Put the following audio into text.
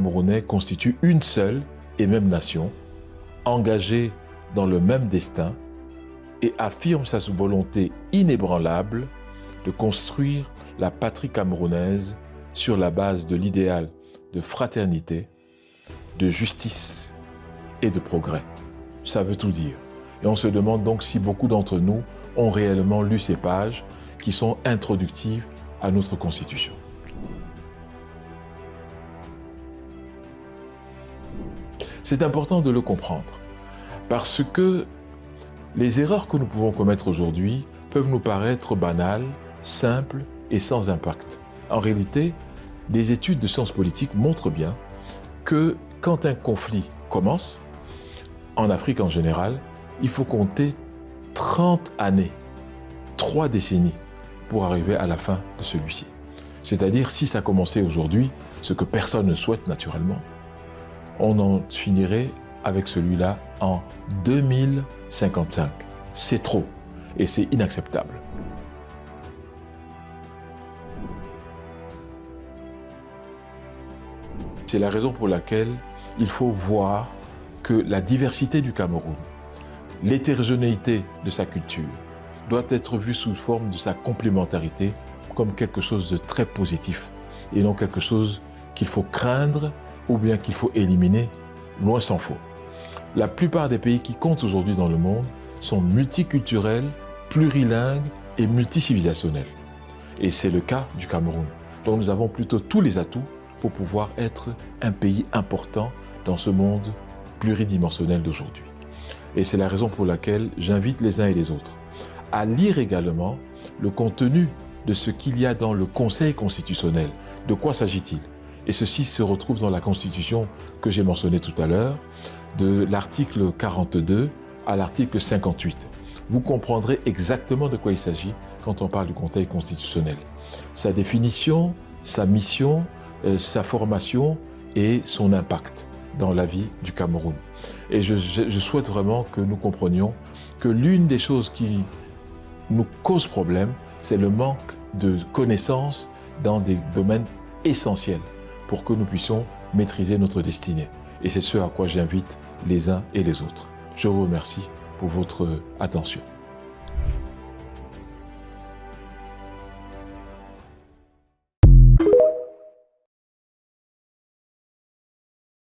Camerounais constitue une seule et même nation, engagée dans le même destin et affirme sa volonté inébranlable de construire la patrie camerounaise sur la base de l'idéal de fraternité, de justice et de progrès. Ça veut tout dire. Et on se demande donc si beaucoup d'entre nous ont réellement lu ces pages qui sont introductives à notre Constitution. C'est important de le comprendre parce que les erreurs que nous pouvons commettre aujourd'hui peuvent nous paraître banales, simples et sans impact. En réalité, des études de sciences politiques montrent bien que quand un conflit commence, en Afrique en général, il faut compter 30 années, 3 décennies pour arriver à la fin de celui-ci. C'est-à-dire, si ça commençait aujourd'hui, ce que personne ne souhaite naturellement, on en finirait avec celui-là en 2055. C'est trop et c'est inacceptable. C'est la raison pour laquelle il faut voir que la diversité du Cameroun, l'hétérogénéité de sa culture, doit être vue sous forme de sa complémentarité comme quelque chose de très positif et non quelque chose qu'il faut craindre ou bien qu'il faut éliminer, loin s'en faut. La plupart des pays qui comptent aujourd'hui dans le monde sont multiculturels, plurilingues et multicivilisationnels. Et c'est le cas du Cameroun. Donc nous avons plutôt tous les atouts pour pouvoir être un pays important dans ce monde pluridimensionnel d'aujourd'hui. Et c'est la raison pour laquelle j'invite les uns et les autres à lire également le contenu de ce qu'il y a dans le Conseil constitutionnel. De quoi s'agit-il? Et ceci se retrouve dans la Constitution que j'ai mentionnée tout à l'heure, de l'article 42 à l'article 58. Vous comprendrez exactement de quoi il s'agit quand on parle du Conseil constitutionnel. Sa définition, sa mission, sa formation et son impact dans la vie du Cameroun. Et je souhaite vraiment que nous comprenions que l'une des choses qui nous cause problème, c'est le manque de connaissances dans des domaines essentiels pour que nous puissions maîtriser notre destinée. Et c'est ce à quoi j'invite les uns et les autres. Je vous remercie pour votre attention.